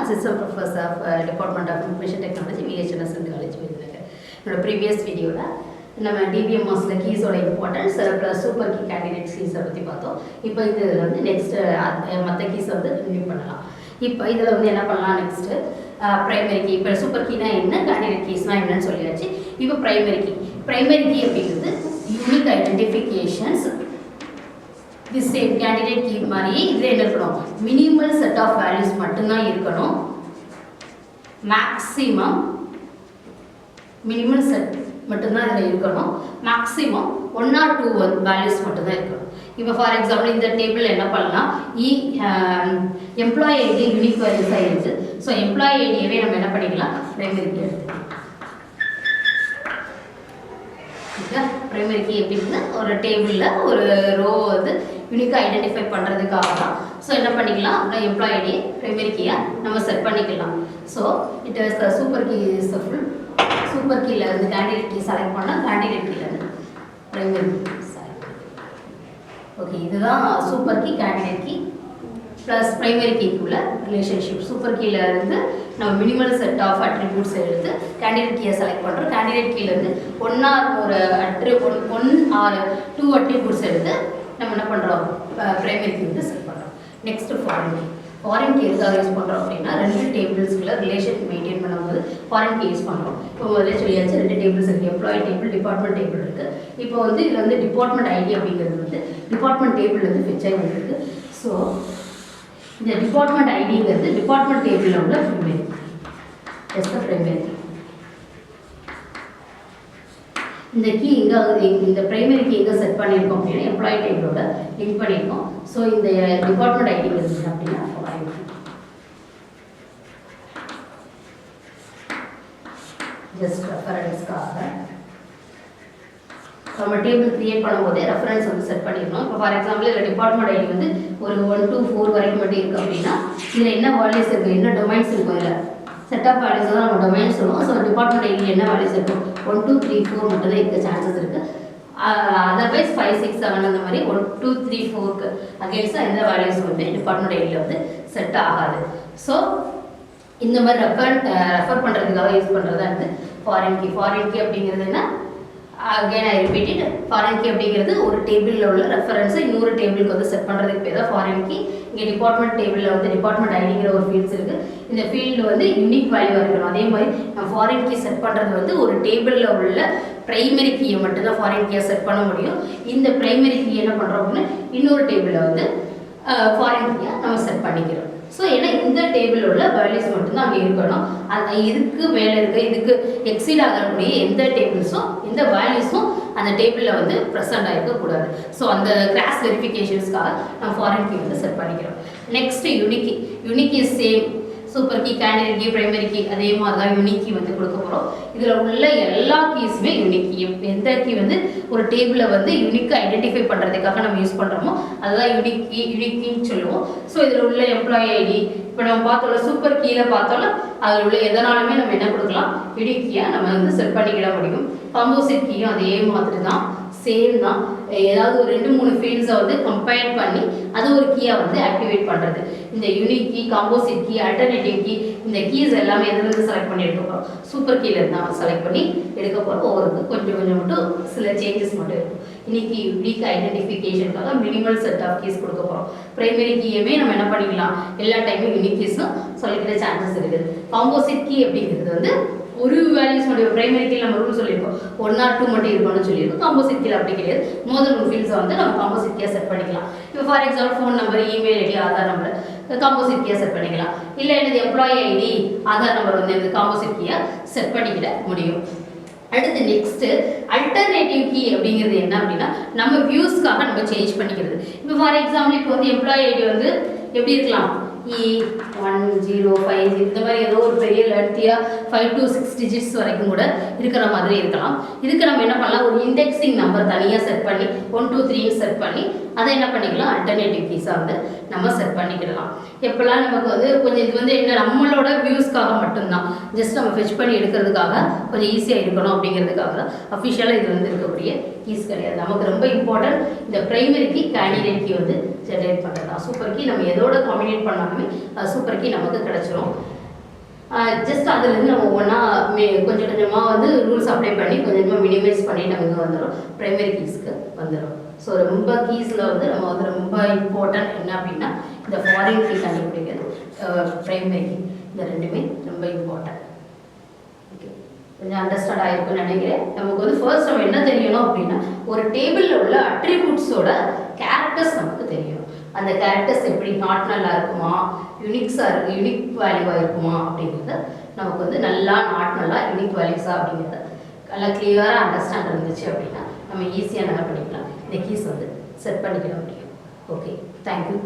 Assistant Professor of Department of Information Technology, VHNS College. என்னோட previous வீடியோவில் நம்ம டிபிஎம்எஸில் கீஸோட importance plus super key candidate கீஸை பற்றி பார்த்தோம். இப்போ இதில் வந்து நெக்ஸ்ட்டு மற்ற கீஸை வந்து ரிவ்யூ பண்ணலாம். இப்போ இதில் வந்து என்ன பண்ணலாம் நெக்ஸ்ட்டு ப்ரைமரி கீ. இப்போ சூப்பர் கீனா என்ன, கேண்டிடேட் கீஸ்னால் என்னன்னு சொல்லியாச்சு. இப்போ ப்ரைமரி கீ அப்படிங்கிறது unique identifications. The same candidate key மாதிரியே இதில் என்ன இருக்கணும், மினிமல் செட் ஆஃப் வேல்யூஸ் மட்டும்தான் இருக்கணும். மேக்ஸிமம் மினிமல் செட் மட்டும்தான் இதில் இருக்கணும். மேக்ஸிமம் 1 or 2 வேல்யூஸ் மட்டும்தான் இருக்கணும். இப்போ ஃபார் எக்ஸாம்பிள் இந்த டேபிள் என்ன பண்ணலாம், எம்ப்ளாயி ஐடி யூனிக் வேல்யூஸாக இருக்குது. ஸோ எம்ப்ளாயி ஐடியவே நம்ம என்ன பண்ணிக்கலாம், ப்ரைமரி கீ எடுத்துக்கலாம். ப்ரைமரி கீ எப்படின்னு ஒரு டேபிளில் ஒரு ரோ வந்து யூனிக்காக ஐடென்டிஃபை பண்ணுறதுக்காக தான். ஸோ என்ன பண்ணிக்கலாம், எம்ப்ளாயி ஐடி ப்ரைமரி கீயை நம்ம செட் பண்ணிக்கலாம். So it is the super key is full. Super கீயில் இருந்து கேண்டிடேட் கீ செலக்ட் பண்ணால் கேண்டிடேட் கீலேருந்து ப்ரைமரி கீ செலக்ட். ஓகே, இதுதான் super key candidate key plus primary கீக்குள்ள ரிலேஷன்ஷிப். சூப்பர் கீயில் இருந்து நம்ம மினிமல் செட் ஆஃப் அட்ரிபியூட்ஸ் எடுத்து கேண்டிடேட் கீயை செலக்ட் பண்ணுறோம். கேண்டிடேட் கீலேருந்து 1 or 2 அட்ரிபியூட்ஸ் எடுத்து நம்ம என்ன பண்ணுறோம், ப்ரைமரி கீ வந்து செட் பண்ணுறோம். Next foreign key. Foreign key எதுக்காக யூஸ் பண்ணுறோம் அப்படின்னா, 2 டேபிள்ஸ்க்குள்ள ரிலேஷன் மெயின்டைன் பண்ணும்போது ஃபாரின் கீ யூஸ் பண்ணுறோம். இப்போ முதல்ல சொல்லியாச்சு 2 டேபிள்ஸ் இருக்குது, எம்ப்ளாயி டேபிள், டிபார்ட்மெண்ட் டேபிள் இருக்குது. இப்போ வந்து இதில் வந்து டிபார்ட்மெண்ட் ஐடி அப்படிங்கிறது வந்து டிபார்ட்மெண்ட் டேபிள் வந்து ஃபிச் ஆகி வந்துருக்கு. ஸோ இந்த டிபார்ட்மெண்ட் ஐடிங்கிறது டிபார்ட்மெண்ட் டேபிளில் உள்ள ப்ரைமரி ப்ரைமரி. இந்த கீ இந்த ப்ரைமரி கீ எங்கே செட் பண்ணியிருக்கோம் அப்படின்னா எம்ப்ளாயி டேபிளோட லிங்க் பண்ணியிருக்கோம். ஸோ இந்த டிபார்ட்மெண்ட் ஐடி இருக்குது அப்படின்னா ஜஸ்ட் ரெஃபரன்ஸ்க்காக நம்ம டேபிள் கிரியேட் பண்ணும்போதே ரெஃபரன்ஸ் வந்து செட் பண்ணிடணும். இப்போ ஃபார் எக்ஸாம்பிள் இதில் டிபார்ட்மெண்ட் ஐடி வந்து ஒரு 1 to 4 வரைக்கும் மட்டும் இருக்குது அப்படின்னா இதில் என்ன வேல்யூஸ் இருக்குது, என்ன டொமைன்ஸ் இருக்கும், இதில் செட் ஆஃப் வேல்யூஸ் தான் நம்ம டொமைன்ஸ் சொல்லுவோம். ஸோ டிபார்ட்மெண்ட் ஐடியில் என்ன வேல்யூஸ் இருக்கும், 1 2 3 4 மட்டும் தான் இருக்க சான்சஸ் இருக்குது. அதர்வைஸ் 5 6 7 அந்த மாதிரி 1 2 3 4க்கு அகேன்ஸ்டாக எந்த வேல்யூஸ் வந்து டிபார்ட்மெண்ட் ஐடியில் வந்து செட் ஆகாது. ஸோ இந்த மாதிரி ரெஃபர் பண்ணுறதுக்காக யூஸ் பண்ணுறது வந்து ஃபாரின் கீ. ஃபாரின் கீ அப்படிங்கிறது என்ன, again I repeat it. Foreign key அப்படிங்கிறது ஒரு டேபிளில் உள்ள ரெஃபரன்ஸை இன்னொரு டேபிளுக்கு வந்து செட் பண்ணுறதுக்கு பேர் தான் ஃபாரின் கீ. இங்கே டிபார்ட்மெண்ட் டேபிளில் வந்து டிபார்ட்மெண்ட் ஐடிங்கிற ஒரு ஃபீல்ட்ஸ் இருக்குது. இந்த ஃபீல்டு வந்து யூனிக் வேல்யூவாக இருக்கணும். அதே மாதிரி நம்ம ஃபாரின் கீ செட் பண்ணுறது வந்து ஒரு டேபிளில் உள்ள ப்ரைமரி கீயை மட்டும்தான் ஃபாரின் கீயை செட் பண்ண முடியும். இந்த ப்ரைமரி கீ என்ன பண்ணுறோம் அப்படின்னா இன்னொரு டேபிளில் வந்து ஃபாரின் கீயை நம்ம செட் பண்ணிக்கிறோம். ஸோ ஏன்னா இந்த டேபிள் உள்ள வேல்யூஸ் மட்டும்தான் அங்கே இருக்கணும். அது இதுக்கு மேலே இருக்க இதுக்கு எக்ஸீட் ஆகக்கூடிய எந்த டேபிள்ஸும் எந்த வேல்யூஸும் அந்த டேபிளில் வந்து ப்ரெசென்ட் ஆகிருக்கக்கூடாது. ஸோ அந்த கிராஸ் வெரிஃபிகேஷன்ஸ்க்காக நம்ம ஃபாரின் கீ வந்து செட் பண்ணிக்கிறோம். Next unique. Unique is same. Super key, candidate key, primary key அதே மாதிரி தான் யூனிக் கீ வந்து கொடுக்க போகிறோம். இதில் உள்ள எல்லா கீஸுமே யூனிக் கீ. எந்த கீ வந்து ஒரு டேபிளை வந்து யூனிக்காக ஐடென்டிஃபை பண்ணுறதுக்காக நம்ம யூஸ் பண்ணுறோமோ அதுதான் யூனிக் கீன்னு சொல்லுவோம். ஸோ இதில் உள்ள எம்ப்ளாயி ஐடி இப்போ நம்ம பார்த்தோம்ல சூப்பர் கீயில் பார்த்தோம்ல அதில் உள்ள எதனாலுமே நம்ம என்ன கொடுக்கலாம், யூனிக் கீயாக நம்ம வந்து செட் பண்ணிக்கிட முடியும். காம்போசிட் கீயும் அதே மாதிரி தான், சேம் தான். ஏதாவது ஒரு 2-3 ஃபீல்ட்ஸை வந்து கம்பைன் பண்ணி அது ஒரு கீயாக வந்து ஆக்டிவேட் பண்ணுறது. இந்த unique key, composite key, alternative key இந்த கீஸ் எல்லாமே எதுலேருந்து செலக்ட் பண்ணி எடுக்க போகிறோம், சூப்பர் கீலேருந்து தான் செலக்ட் பண்ணி எடுக்க போகிறோம். ஒவ்வொருக்கு கொஞ்சம் மட்டும் சில சேஞ்சஸ் மட்டும் இருக்கும். இன்னைக்கு யூனிக் ஐடென்டிஃபிகேஷனுக்காக மினிமல் செட் ஆஃப் கீஸ் கொடுக்க போகிறோம். ப்ரைமரி கீயுமே நம்ம என்ன பண்ணிக்கலாம், எல்லா டைமும் யூனிக் கீஸும் சொல்லிக்கிற சான்சஸ் இருக்குது. காம்போசிட் கீ அப்படிங்கிறது வந்து ஒரு வேல்யூஸ் மட்டும் ப்ரைமரி கீழ் நம்ம ரூல் சொல்லியிருக்கோம் 1 or 2 மட்டும் இருக்கணும்னு சொல்லியிருக்கோம். காம்போசிட் கீழ் அப்படி கிடையாது, மோர் தென் 1 ஃபீல்ட்ஸை வந்து நம்ம காம்போசிட் கீயை செட் பண்ணிக்கலாம். இப்போ for example phone number, email ID, Aadhaar number composite கீயை செட் பண்ணிக்கலாம். இல்லை எனது எம்ப்ளாயி ஐடி, ஆதார் நம்பர் வந்து எனக்கு காம்போசிட் கீயை செட் பண்ணிக்கிட முடியும். அடுத்து நெக்ஸ்ட்டு அல்டர்னேட்டிவ் கீ அப்படிங்கிறது என்ன அப்படின்னா நம்ம வியூஸ்க்காக நம்ம சேஞ்ச் பண்ணிக்கிறது. இப்போ ஃபார் எக்ஸாம்பிள் இப்போ வந்து எம்ப்ளாயி ஐடி வந்து எப்படி இருக்கலாம், E1050 இந்த மாதிரி ஏதோ ஒரு பெரிய லென்த்தியாக 5 to 6 டிஜிட்ஸ் வரைக்கும் கூட இருக்கிற மாதிரி இருக்கலாம். இதுக்கு நம்ம என்ன பண்ணலாம், ஒரு இண்டெக்ஸிங் நம்பர் தனியாக செட் பண்ணி 1 2 3 செட் பண்ணி அதை என்ன பண்ணிக்கலாம், அல்டர்னேட்டிவ் கீஸாக வந்து நம்ம செட் பண்ணிக்கிடலாம். எப்போல்லாம் நமக்கு வந்து கொஞ்சம் இது வந்து என்ன நம்மளோட வியூஸ்க்காக மட்டும்தான், ஜஸ்ட் நம்ம ஃபெச் பண்ணி எடுக்கிறதுக்காக கொஞ்சம் ஈஸியாக இருக்கணும் அப்படிங்கிறதுக்காக தான். அஃபிஷியலாக இது வந்து இருக்கக்கூடிய கீஸ் கிடையாது. நமக்கு ரொம்ப இம்பார்ட்டன்ட் இந்த ப்ரைமரி கீ, கேண்டிடேட் கீ வந்து ஜென்ரேட் பண்ணுறது. சூப்பர் கீ நம்ம எதோட காம்பினேட் பண்ணாலுமே சூப்பர் கீ நமக்கு கிடைச்சிரும். ஜஸ்ட் அதுலேருந்து நம்ம ஒவ்வொன்றா கொஞ்சம் கொஞ்சமாக வந்து ரூல்ஸ் அப்ளை பண்ணி கொஞ்சம் கொஞ்சமாக மினிமைஸ் பண்ணி நம்ம இங்கே வந்துடும் ப்ரைமரி கீஸ்க்கு வந்துடும். ஸோ ரொம்ப கீஸில் வந்து நம்ம வந்து ரொம்ப இம்பார்ட்டன்ட் என்ன அப்படின்னா இந்த ஃபாரின் கீ கண்டுபிடிக்கிறது, ப்ரைமரி கீ, இந்த ரெண்டுமே ரொம்ப இம்பார்ட்டன்ட். ஓகே, கொஞ்சம் அண்டர்ஸ்டாண்ட் ஆகிருக்குன்னு நினைக்கிறேன். நமக்கு வந்து ஃபர்ஸ்ட் நம்ம என்ன தெரியணும் அப்படின்னா ஒரு டேபிளில் உள்ள அட்ரிபியூட்ஸோட கேரக்டர்ஸ் நமக்கு தெரியணும். அந்த கேரக்டர்ஸ் எப்படி நாட்னலாக இருக்குமா, யூனிக் வேல்யூவாக இருக்குமா அப்படிங்கிறது நமக்கு வந்து நல்லா நாட்னலாக யூனிக் வேல்யூஸாக அப்படிங்கிறத நல்லா கிளியராக அண்டர்ஸ்டாண்ட் இருந்துச்சு அப்படின்னா நம்ம ஈஸியாக என்ன பண்ணிக்கலாம், இந்த கீஸ் வந்து செட் பண்ணிக்கிட முடியும். Okay, thank you.